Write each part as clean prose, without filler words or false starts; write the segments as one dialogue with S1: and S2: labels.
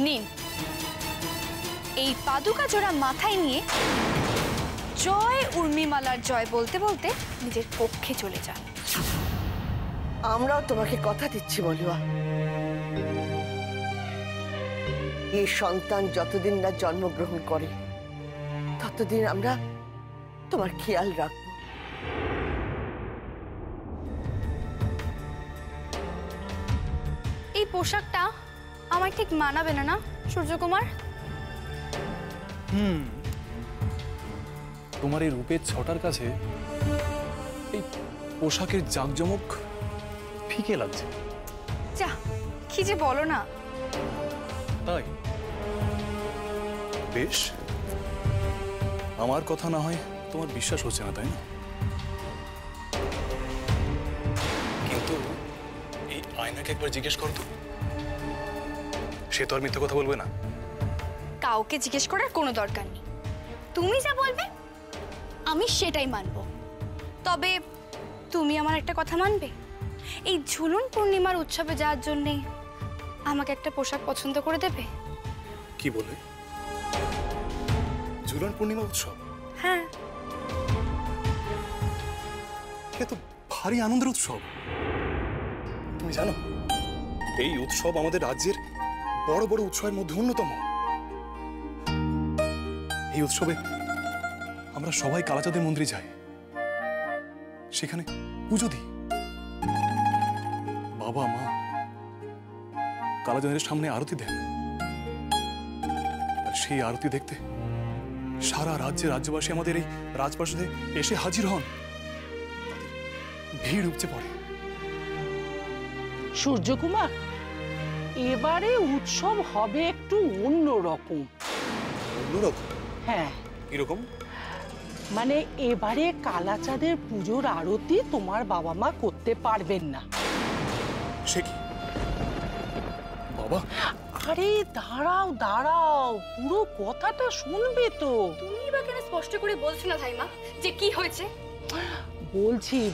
S1: নিন, এই পাদুকা জোড়া মাথায় নিয়ে জয় উর্মিমালার জয় বলতে বলতে নিজের কক্ষে চলে যান।
S2: আমরাও তোমাকে কথা দিচ্ছি বলুয়া, এই সন্তান যতদিন না জন্মগ্রহণ করে ততদিন আমরা তোমার খেয়াল রাখবো।
S1: এই পোশাকটা আমার ঠিক মানাবে না, না সূর্যকুমার?
S3: তোমার এই রূপের ছটার কাছে এই পোশাকের জাঁকজমক ফিকে লাগছে।
S1: যা, কি যে বলো না।
S3: তাই বেশ, আমার কথা না হয় তোমার বিশ্বাস হচ্ছে না, তাই না? কিন্তু এই আয়নাকে একবার জিজ্ঞেস করো তো, সে তো আর মিথ্যে কথা বলবে না।
S1: কাউকে জিজ্ঞেস করার কোনো দরকার নেই, তুমি যা বলবে আমি সেটাই মানব। তবে তুমি আমার একটা কথা মানবে? এই ঝুলন পূর্ণিমার উৎসবে যাওয়ার জন্যে আমাকে একটা পোশাক পছন্দ করে দেবে?
S3: কি বলে? ঝুলন পূর্ণিমা উৎসব?
S1: হ্যাঁ।
S3: এ তো ভারী আনন্দের উৎসব। তুমি জানো এই উৎসব আমাদের রাজ্যের বড় বড় উৎসবের মধ্যে অন্যতম। এই উৎসবে আমরা সবাই কালাচাঁদের মন্দিরে যাই, সেখানে পুজো দিই। বাবা মা কালাচাঁদের সামনে আরতি দেন, আর সেই আরতি দেখতে সারা রাজ্যের রাজ্যবাসী আমাদের এই রাজপ্রাসাদে এসে হাজির হন, ভিড় উপচে পড়ে।
S4: সূর্যকুমার, এবারে উৎসব হবে একটু অন্যরকম।
S3: অন্যরকম?
S4: হ্যাঁ।
S3: কিরকম?
S4: মানে এবারে কালাচাঁদের পুজোর আরতি তোমার বাবা মা করতে পারবেন না।
S3: সে কি বাবা?
S4: আরে দাঁড়াও দাঁড়াও, পুরো কথাটা শুনবে তো।
S1: তুমি বা কেন স্পষ্ট করে বলছো না ধাইমা যে কি হয়েছে?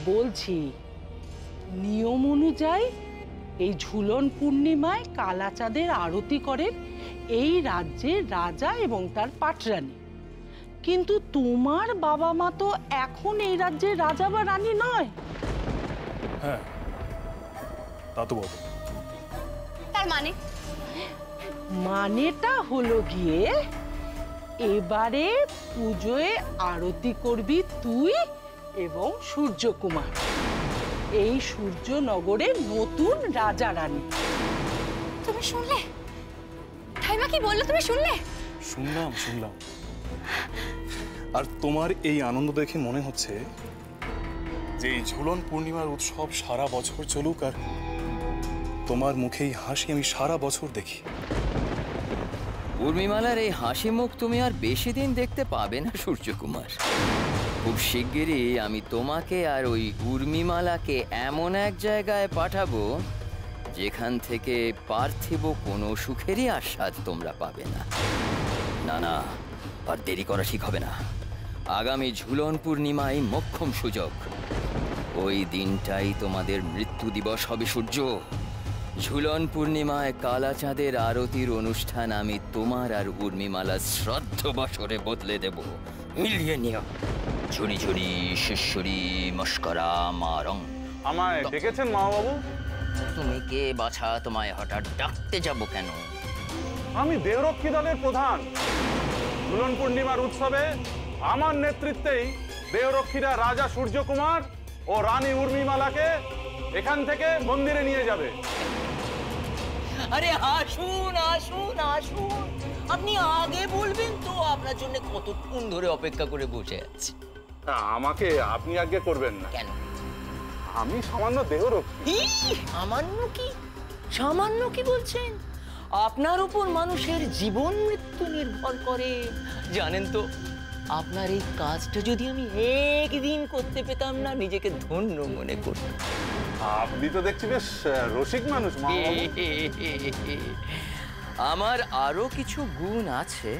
S4: বলছি নিয়ম অনুযায়ী এই ঝুলন পূর্ণিমায় কালাচাঁদের আরতি করেন এই রাজ্যের রাজা এবং তার পাটরানী। কিন্তু তোমার বাবা মা তো এখন এই রাজ্যের রাজা বা রানী নয়।
S3: হ্যাঁ, তা তো বলো।
S1: তার মানে?
S4: মানেটা হলো গিয়ে এবারে পুজোয় আরতি করবি তুই এবং সূর্যকুমার, এই সূর্যনগরের নতুন রাজা রানী।
S1: তুমি শুনলে ধাইমা কি বললো? তুমি শুনলে?
S3: শুনলাম। আর তোমার এই আনন্দ দেখে মনে হচ্ছে যে এই ঝুলন পূর্ণিমার উৎসব সারা বছর চলুক, আর তোমার মুখেই হাসি আমি সারা বছর দেখি।
S5: উর্মিমালার এই হাসি মুখ তুমি আর বেশি দিন দেখতে পাবে না সূর্যকুমার। খুব শিগগিরই আমি তোমাকে আর ওই উর্মিমালাকে এমন এক জায়গায় পাঠাবো যেখান থেকে পার্থিব কোনো সুখেরই আস্বাদ তোমরা পাবে না। না, আর দেরি করা ঠিক হবে না। আগামী ঝুলন পূর্ণিমায় মোক্ষম সুযোগ। ওই দিনটাই তোমাদের মৃত্যু দিবস হবে সূর্য। ঝুলন পূর্ণিমায় কালাচাঁদের আরতির অনুষ্ঠান আমি তোমার আর উর্মিমালার শ্রাদ্ধ বছরে বদলে দেব। মিলিয়ে নিও। ঝুরি ঝুরি শিষ্যরি মস্করা মারং।
S6: আমায় ডেকেছেন মা বাবু?
S5: তুমি কে বাছা? তোমায় হঠাৎ ডাকতে যাব কেন?
S6: আমি দেহরক্ষী দলের প্রধান। ঝুলন পূর্ণিমার উৎসবে আমার নেতৃত্বেই দেহরক্ষীরা রাজা সূর্যকুমার ও রানী উর্মিমালাকে এখান থেকে মন্দিরে নিয়ে যাবে।
S5: আরে আসুন আসুন আসুন, আপনি আগে বলবেন তো, আপনার জন্য কতক্ষণ ধরে অপেক্ষা করে বসে আছি।
S6: আমাকে আপনি আজ্ঞে করবেন না।
S5: কেন?
S6: আমি সামান্য দেহরক্ষী।
S5: সামান্য কি বলছেন? আপনার উপর মানুষের জীবন মৃত্যু নির্ভর করে, জানেন তো। আপনার এই কাজটা যদি আমি একদিন করতে পেতাম না, নিজেকে ধন্য মনে করতাম।
S6: আপনি তো দেখছি বেশ রসিক মানুষ মা বাবু।
S5: আমার আরো কিছু গুণ আছে,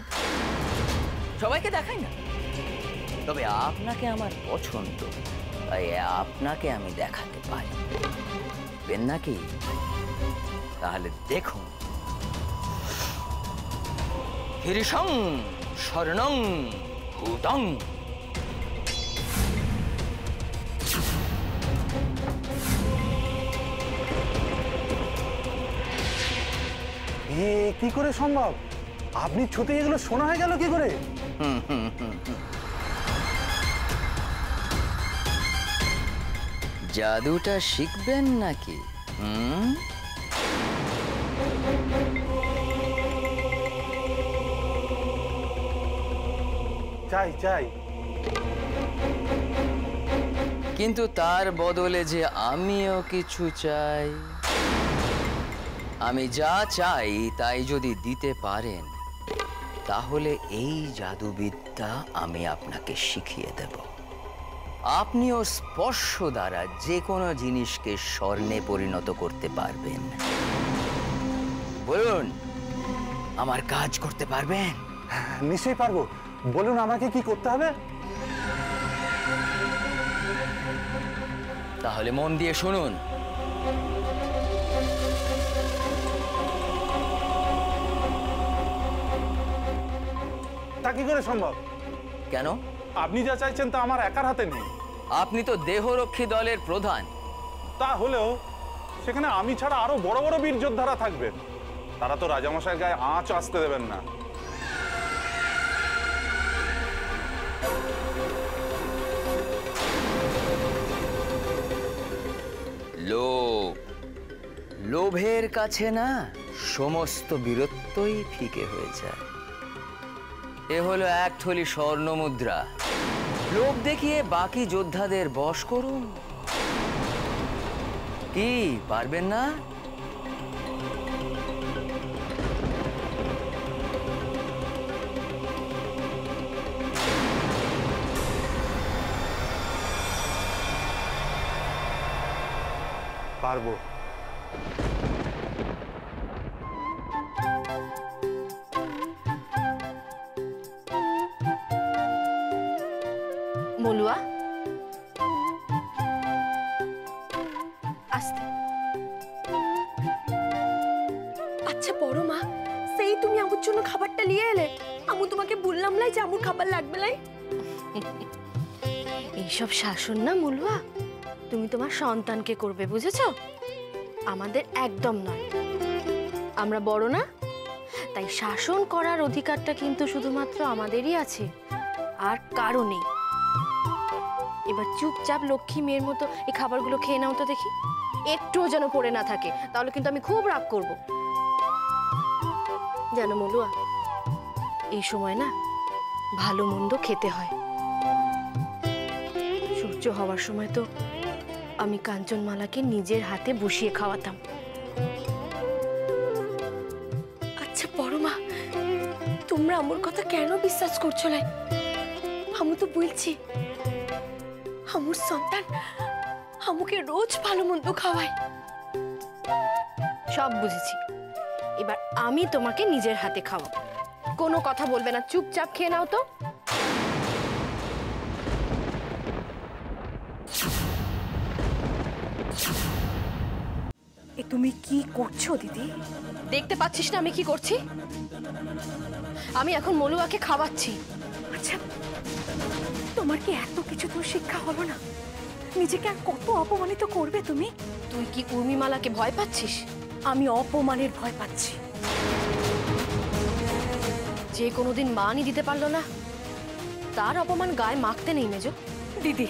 S5: সবাইকে দেখাই না। তবে আপনাকে আমার পছন্দ, তাই আপনাকে আমি দেখাতে পারি। নাকি? তাহলে দেখুন। হিরিশং শরণং ভূতং।
S6: কি করে সম্ভব? আপনি ছুতে এগুলো শোনা হয়ে গেল কি করে?
S5: জাদুটা শিখবেন নাকি?
S6: চাই চাই।
S5: কিন্তু তার বদলে যে আমিও কিছু চাই। আমি যা চাই তাই যদি দিতে পারেন তাহলে এই জাদুবিদ্যা আমি আপনাকে শিখিয়ে দেব। আপনিও স্পর্শ দ্বারা যে কোনো জিনিসকে স্বর্ণে পরিণত করতে পারবেন। বলুন, আমার কাজ করতে পারবেন?
S6: নিশ্চয়ই পারবো। বলুন আমাকে কি করতে হবে?
S5: তাহলে মন দিয়ে শুনুন।
S6: তা কি করে সম্ভব?
S5: কেন?
S6: আপনি যা চাইছেন তা আমার একার হাতে নেই।
S5: আপনি তো দেহরক্ষী দলের প্রধান।
S6: তা হলেও সেখানে আমি ছাড়া আরো বড় বড় বীর যোদ্ধারা থাকবেন। তারা তো রাজামশাইয়ের গায়ে আঁচ আসতে দেবেন না।
S5: লোভ, লোভের কাছে না সমস্ত বীরত্বই ফিকে হয়ে যায়। এ হলো এক থলি স্বর্ণ মুদ্রা। লোভ দেখিয়ে বাকি যোদ্ধাদের বশ করুন। কি পারবেন না?
S6: পারবো।
S1: মলুয়া, আস্তে।
S7: আচ্ছা বড় মা, সেই তুমি আমুর জন্য খাবারটা নিয়ে এলে? আমু তোমাকে বললাম লাই যে আমুর খাবার লাগবে লাই। এইসব শাসন না মলুয়া, তুমি তোমার সন্তানকে করবে, বুঝেছো? আমাদের একদম নয়। আমরা বড় না, তাই শাসন করার অধিকারটা কিন্তু শুধুমাত্র আমাদেরই আছে, আর কারো নেই। এবার চুপচাপ লক্ষ্মী মেয়ের মতো এই খাবারগুলো খেয়ে নাও তো দেখি। একটুও যেন পড়ে না থাকে, তাহলে কিন্তু আমি খুব রাগ করব। জানো মলুয়া, এই সময় না ভালো মন্দ খেতে হয়। সূর্য হওয়ার সময় তো আমি কাঞ্চনমালাকে নিজের হাতে বসিয়ে খাওয়াতাম। আচ্ছা বড় মা, তোমরা আমার কথা কেন বিশ্বাস করছো লাই? আমি তো বলছি আমার সন্তান আমাকে রোজ ভালো মন্দ খাওয়ায়।
S1: সব বুঝেছি। এবার আমি তোমাকে নিজের হাতে খাওয়াবো। কোনো কথা বলবে না, চুপচাপ খেয়ে নাও তো।
S7: এ তুমি কি করছো দিদি?
S1: দেখতে পাচ্ছিস না আমি কি করছি? আমি এখন মলুয়াকে খাওয়াচ্ছি।
S7: আচ্ছা, তোমার কি এত কিছু তো শিক্ষা হলো না? নিজেকে আর কত অপমানিত করবে তুমি?
S1: তুই কি উর্মিমালাকে ভয় পাচ্ছিস?
S7: আমি অপমানের ভয় পাচ্ছি।
S1: যে কোনোদিন মানই দিতে পারলো না, তার অপমান গায়ে মাখতে নেই মেজো।
S7: দিদি,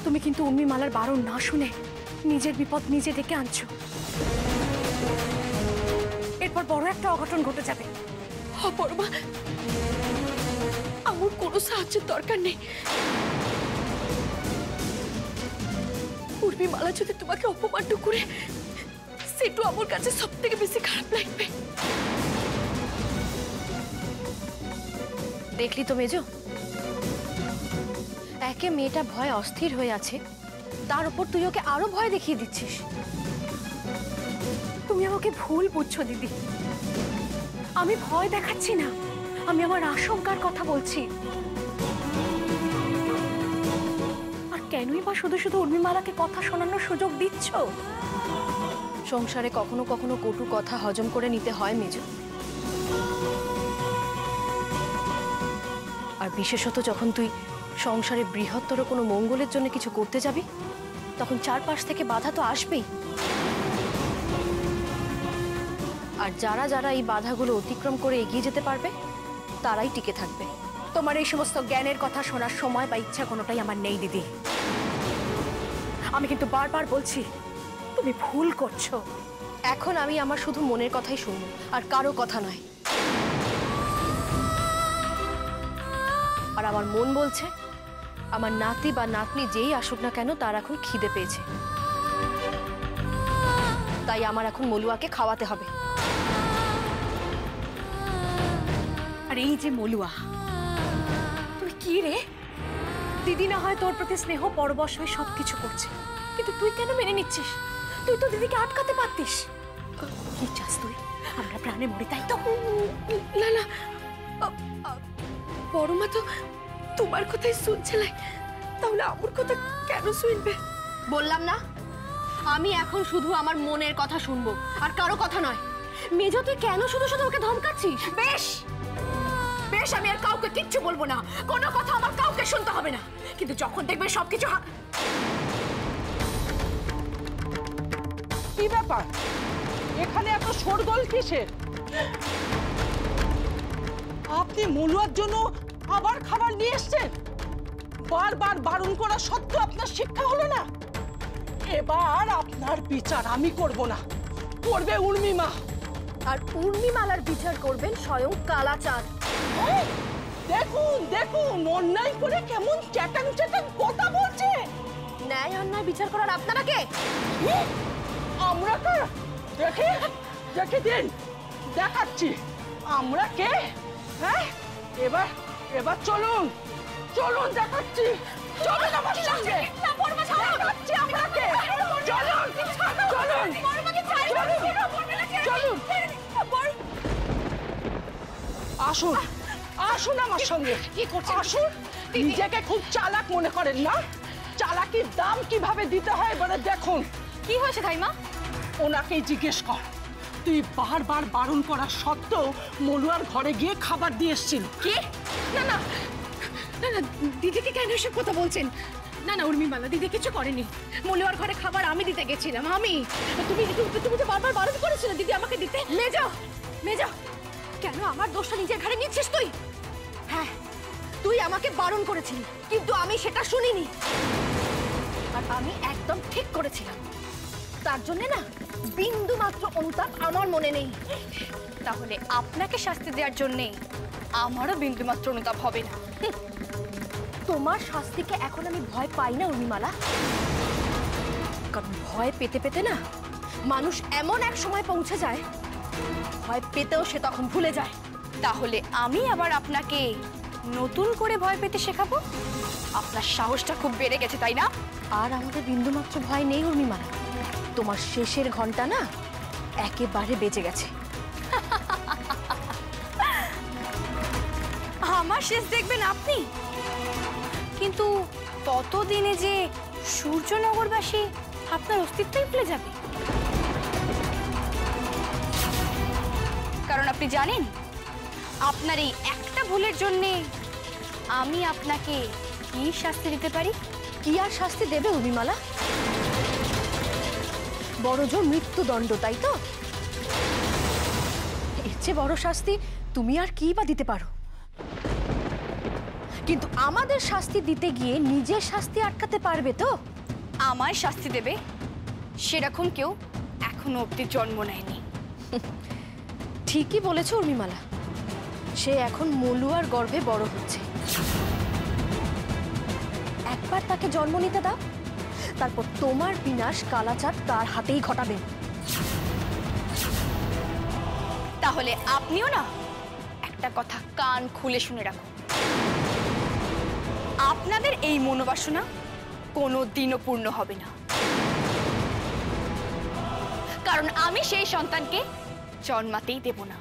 S7: তুমি কিন্তু উর্মিমালার বারণ না শুনে নিজের বিপদ নিজে ডেকে আনছো। এরপর বড় একটা অঘটন ঘটে যাবে।
S1: বড় মা,
S7: আমার কোনো সাহায্যের দরকার নেই। উর্মিমালা যদি তোমাকে অপমান করে, সেটু আমার কাছে সব থেকে বেশি খারাপ লাগবে।
S1: দেখলি তো মেজো, একে মেয়েটা ভয় অস্থির হয়ে আছে, তার উপর তুই ওকে আরো ভয় দেখিয়ে দিচ্ছিস।
S7: তুমি আমাকে ভুল বুঝছো দিদি। আমি ভয় দেখাচ্ছি না, আমি আমার আশঙ্কার কথা বলছি। আর কেনই বা শুধু শুধু উর্মিমালাকে কথা শোনানোর সুযোগ দিচ্ছ?
S1: সংসারে কখনো কখনো কটু কথা হজম করে নিতে হয় মেজো।
S7: আর বিশেষত যখন তুই সংসারে বৃহত্তর কোনো মঙ্গলের জন্য কিছু করতে যাবি, তখন চারপাশ থেকে বাধা তো আসবেই। আর যারা যারা এই বাধাগুলো অতিক্রম করে এগিয়ে যেতে পারবে তারাই টিকে থাকবে।
S8: তোমার এই সমস্ত জ্ঞানের কথা শোনার সময় বা ইচ্ছা কোনোটাই আমার নেই দিদি। আমি কিন্তু বারবার বলছি তুমি ভুল করছো।
S7: এখন আমি আমার শুধু মনের কথাই শুনবো, আর কারো কথা নয়। আর আমার মন বলছে আমার নাতি বা নাতনি যেই আসুক না কেন তার এখন খিদে পেয়েছে, তাই আমার এখন মলুয়াকে খাওয়াতে হবে।
S8: আর এই যে মলুয়া, তুই কি রে? দিদি না হয় তোর প্রতি স্নেহ পরবশ হয়ে সবকিছু করছে, কিন্তু তুই কেন মেনে নিচ্ছিস? তুই তো দিদিকে আটকাতে পারতিস। কি চাস তুই? আমরা প্রাণে মরি, তাই তো?
S7: না না, বড় মা তো তোমার কথাই শুনছিলেন, তাহলে আমার কথা কেন শুনবে? বললাম না, আমি এখন শুধু আমার মনের কথা শুনবো, আর কারো কথা নয়। মেজো, তুই কেন শুধু শুধু ওকে ধমকাচ্ছিস?
S8: বেশ বেশ, আমি আর কাউকে কিচ্ছু বলবো না, কোনো কথা আমার কাউকে শুনতে হবে না। কিন্তু যখন দেখবে সবকিছু
S4: কি ব্যাপার, এখানে এত শোরগোল কিসের? আপনি মলুয়ার জন্য আবার খাবার নিয়ে এসেছেন? বারবার বারণ করা সত্ত্বেও আপনার শিক্ষা হলো না? এবার আপনার বিচার আমি করব না, করবে উর্মিমা।
S7: আর উর্মিমালার বিচার করবেন স্বয়ং কালাচাঁদ।
S4: দেখুন দেখুন, অন্যায় করে কেমন চ্যাটাং চ্যাটাং কথা বলছে।
S7: ন্যায় অন্যায় বিচার করার আপনারা কে?
S4: আমরা কে? দেখে দেখে দিন, দেখাচ্ছি আমরা কে। হ্যাঁ, এবার এবার চলুন চলুন, দেখাচ্ছি। চলুন আমার সঙ্গে, দেখাচ্ছি আমরা কে। চলুন চলুন চলুন, আসুন আসুন আমার সঙ্গে।
S8: কি করছেন?
S4: আসুন। নিজেকে খুব চালাক মনে করেন না? চালাকির দাম কিভাবে দিতে হয় এবারে দেখুন।
S1: কি হয়েছে ধাইমা?
S4: ওনাকেই জিজ্ঞেস কর। তুই বারবার বারণ করা সত্ত্বেও মলুয়ার ঘরে গিয়ে খাবার দিয়ে এসেছিল।
S8: কি? না না না না, দিদিকে কেন এসব কথা বলছেন? না না উর্মিমালা, দিদি কিছু করেনি। মলুয়ার ঘরে খাবার আমি দিতে গেছিলাম। আমি তুমি তুমি তো বারবার বারণ করেছিলে দিদি আমাকে দিতে। মেজো মেজো, কেন আমার দোষটা নিজের ঘাড়ে নিচ্ছিস তুই?
S7: হ্যাঁ, তুই আমাকে বারণ করেছিলি, কিন্তু আমি সেটা শুনিনি। আর আমি একদম ঠিক করেছিলাম। তার জন্য না বিন্দু মাত্র অনুতাপ আমার মনে নেই।
S1: তাহলে আপনাকে শাস্তি দেওয়ার জন্যে আমারও বিন্দুমাত্র অনুতাপ হবে না।
S7: তোমার শাস্তিকে এখন আমি ভয় পাই না উর্মিমালা, কারণ ভয় পেতে পেতে না মানুষ এমন এক সময় পৌঁছে যায়, ভয় পেতেও সে তখন ভুলে যায়।
S1: তাহলে আমি আবার আপনাকে নতুন করে ভয় পেতে শেখাবো? আপনার সাহসটা খুব বেড়ে গেছে, তাই না?
S7: আর আমাদের বিন্দুমাত্র ভয় নেই উর্মিমালা, তোমার শেষের ঘন্টা না একেবারে বেজে গেছে।
S1: আমার শেষ দেখবেন আপনি? কিন্তু ততদিনে যে সূর্যনগরবাসী আপনার অস্তিত্বই ভুলে যাবে। কারণ আপনি জানেন, আপনার এই একটা ভুলের জন্যে আমি আপনাকে কি শাস্তি দিতে পারি?
S7: কি আর শাস্তি দেবে উর্মিমালা? বড় জোর মৃত্যুদণ্ড, তাই তো? এর চেয়ে বড় শাস্তি তুমি আর কি বা দিতে পারো? কিন্তু আমাদের শাস্তি দিতে গিয়ে নিজের শাস্তি আটকাতে পারবে তো?
S1: আমায় শাস্তি দেবে সেরকম কেউ এখনো অব্দি জন্ম নেয়নি।
S7: ঠিকই বলেছ উর্মিমালা, সে এখন মলুয়ার গর্ভে বড় হচ্ছে। একবার তাকে জন্ম নিতে দাও, তারপর তোমার বিনাশ কালাচাঁদ তার হাতেই ঘটাবেন।
S1: তাহলে আপনিও না একটা কথা কান খুলে শুনে রাখুন, আপনাদের এই মনোবাসনা কোনো দিনও পূর্ণ হবে না। কারণ আমি সেই সন্তানকে জন্মাতেই দেব না।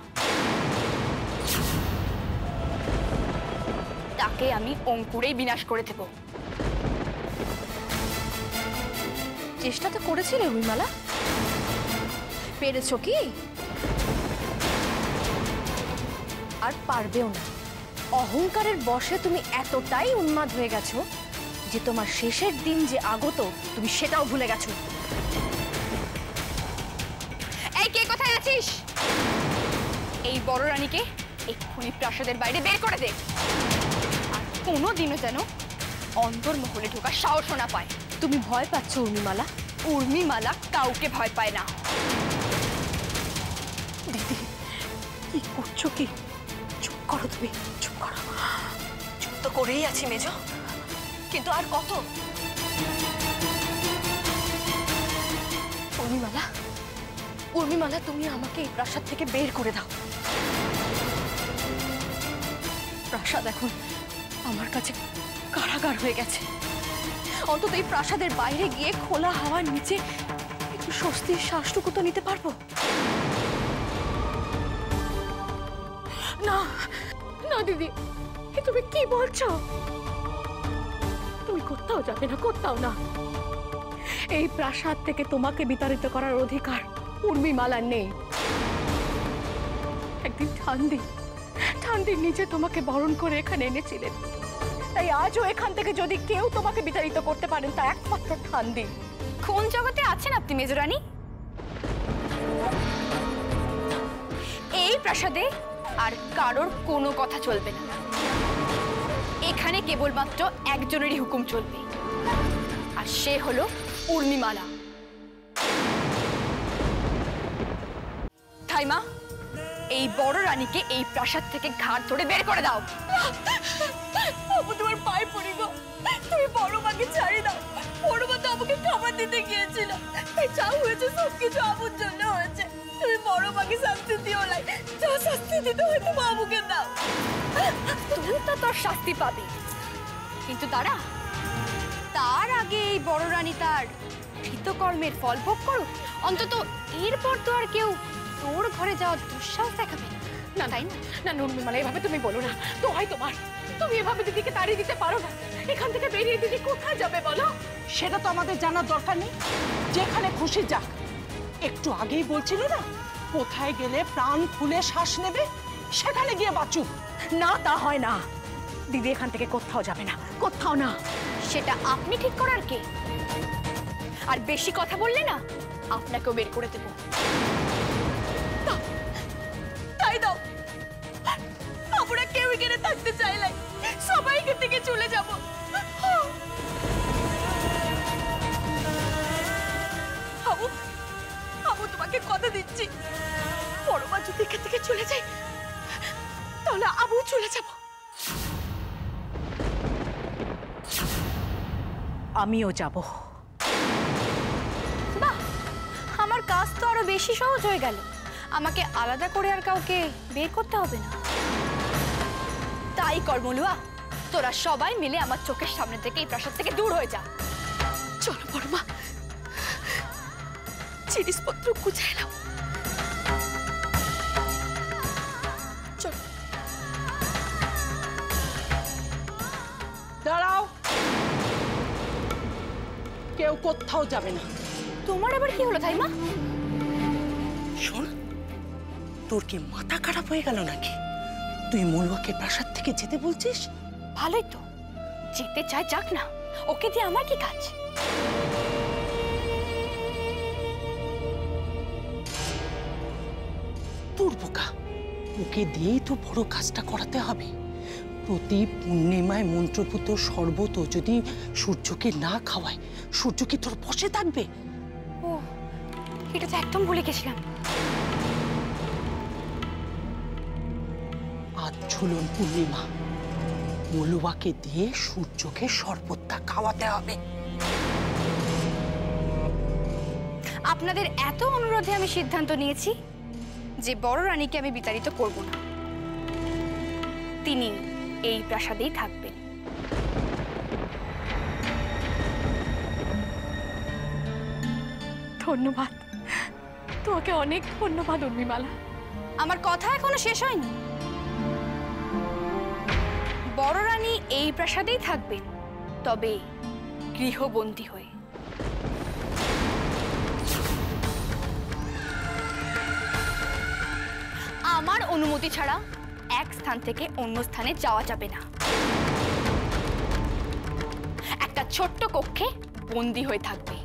S1: তাকে আমি অঙ্কুরেই বিনাশ করে দেব।
S7: চেষ্টা তো করেছিলে উর্মিমালা, পেরেছো কি? আর পারবেও না, অহংকারের বশে তুমি এতটাই উন্মাদ হয়ে গেছো যে তোমার শেষের দিন যে আগত তুমি সেটাও ভুলে গেছো।
S1: এই কে কোথায় আছিস? এই বড় রানীকে এক্ষুনি প্রাসাদের বাইরে বের করে দে, আর কোনোদিনও যেন অন্তর্মহলে ঢোকার সাহস না পায়।
S7: তুমি ভয় পাচ্ছ উর্মিমালা?
S1: উর্মিমালা কাউকে ভয় পায় না।
S8: দিদি কি করছো কি? চুপ করো তুমি, চুপ করো।
S7: চুপ তো করেই আছি মেজ, কিন্তু আর কত? উর্মিমালা, উর্মিমালা, তুমি আমাকে এই প্রাসাদ থেকে বের করে দাও। প্রাসাদ এখন আমার কাছে কারাগার হয়ে গেছে। অন্তত এই প্রাসাদের বাইরে গিয়ে খোলা হাওয়ার নিচে একটু স্বস্তির শ্বাসটুকু তো নিতে পারবো।
S8: না না দিদি, এ তুমি কি বলছো? তুমি কোথাও যাবে না, কোথাও না। এই প্রাসাদ থেকে তোমাকে বিতাড়িত করার অধিকার উর্মিমালার নেই। একদিন ঠান্দির নিচে তোমাকে বরণ করে এখানে এনেছিলেন, তাই আজও এখান থেকে যদি কেউ তোমাকে বিতাড়িত করতে পারেন তা একমাত্র ঠান্দি।
S1: কোন জগতে আছেন আপনি মেজরানী? এই প্রাসাদে আর কারোর কোনো কথা চলবে না। এখানে কেবলমাত্র একজনেরই হুকুম চলবে, আর সে হলো উর্মিমালা। ঠাইমা, এই বড় রানীকে এই প্রাসাদ থেকে ঘাট ধরে বের করে দাও।
S8: আপু তোমার পায়ে পড়ি গো, তুমি বড় মাকে ছাড়ি দাও। বড় মা তো আমাকে খাবার দিতে গিয়েছিল, তাই যা হয়েছে সবকিছু আপুর জন্য হয়েছে। তুমি বড় মাকে শাস্তি দিও না, যা শাস্তি দিতে হয় তুমি বাবুকে দাও।
S1: তুই তো তোর শাস্তি পাবি, কিন্তু দাঁড়া, তার আগে এই বড় রানী তার কৃতকর্মের ফল ভোগ করুক। অন্তত এরপর তো আর কেউ তোর ঘরে যাওয়ার দুঃসাহস দেখাবে না,
S8: না তাই না? না উর্মিমালা, এভাবে তুমি বলো না। তো হয় তোমার, তুমি এভাবে দিদিকে তাড়িয়ে দিতে পারো না। এখান থেকে বেরিয়ে দিদি কোথায় যাবে বলো?
S4: সেটা তো আমাদের জানার দরকার নেই, যেখানে খুশি যাক। একটু আগেই বলছিল না, কোথায় গেলে প্রাণ খুলে শ্বাস নেবে, সেখানে গিয়ে বাঁচুক।
S8: না, তা হয় না। দিদি এখান থেকে কোথাও যাবে না, কোথাও না।
S1: সেটা আপনি ঠিক করার কে? আর বেশি কথা বললে না, আপনাকেও বের করে দেবো।
S8: তাই দাও, আমরা কেউ এখানে থাকতে চাইলে সবাই এখান থেকে চলে যাব। আবু তোমাকে কথা দিচ্ছি, বড় মা যদি এখান থেকে চলে যায় তাহলে আবু চলে যাব। আমিও যাব।
S1: বাহ, আমার কাজ তো আরো বেশি সহজ হয়ে গেল। আমাকে আলাদা করে আর কাউকে বের করতে হবে না। তাই কর মলুয়া, তোরা সবাই মিলে আমার চোখের সামনে থেকে এই প্রাসাদ থেকে দূর হয়ে যা।
S8: চলো বড় মা, জিনিসপত্র গুছাই নাও। চলো।
S4: দাঁড়াও, কেউ কোথাও যাবে না।
S1: তোমার আবার কি হলো ঠাইমা?
S4: শোন, তোর কি মাথা খারাপ হয়ে গেল নাকি? তুই মলুয়াকে প্রাসাদ থেকে যেতে বলছিস?
S1: ভালোই তো, যেতে চায় যাক না, ওকে দিয়ে আমার কি কাজ?
S4: তোর বোকা, ওকে দিয়েই তো বড় কাজটা করাতে হবে। প্রতি পূর্ণিমায় মন্ত্রপুত শরবত যদি সূর্যকে না খাওয়ায়, সূর্য কি তোর বসে থাকবে?
S1: ও, এটা তো একদম ভুলে গেছিলাম।
S4: আজ ঝুলন পূর্ণিমা, মলুয়াকে দিয়ে সূর্যকে শরবতটা খাওয়াতে হবে।
S1: আপনাদের এত অনুরোধে আমি সিদ্ধান্ত নিয়েছি যে বড় রানীকে আমি বিতাড়িত করব না, তিনি এই প্রাসাদেই থাকবেন।
S8: ধন্যবাদ, তোমাকে অনেক ধন্যবাদ উর্মিমালা।
S1: আমার কথা এখনো শেষ হয়নি। বড় রানী এই প্রাসাদেই থাকবেন, তবে গৃহবন্দী হয়ে। আমার অনুমতি ছাড়া এক স্থান থেকে অন্য স্থানে যাওয়া যাবে না। একটা ছোট্ট কক্ষে বন্দি হয়ে থাকবে।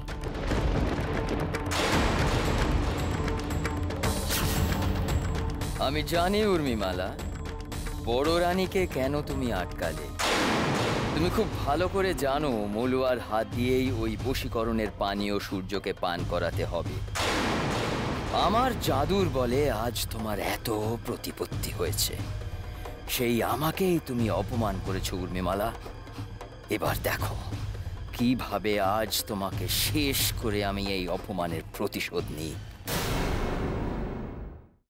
S5: আমি জানি উর্মিমালা, বড় রানীকে কেন তুমি আটকালে। তুমি খুব ভালো করে জানো মলুয়ার হাত দিয়েই ওই বশীকরণের পানীয় সূর্যকে পান করাতে হবে। আমার জাদুর বলে আজ তোমার এত প্রতিপত্তি হয়েছে, সেই আমাকেই তুমি অপমান করেছো উর্মিমালা। এবার দেখো কিভাবে আজ তোমাকে শেষ করে আমি এই অপমানের প্রতিশোধ নিই।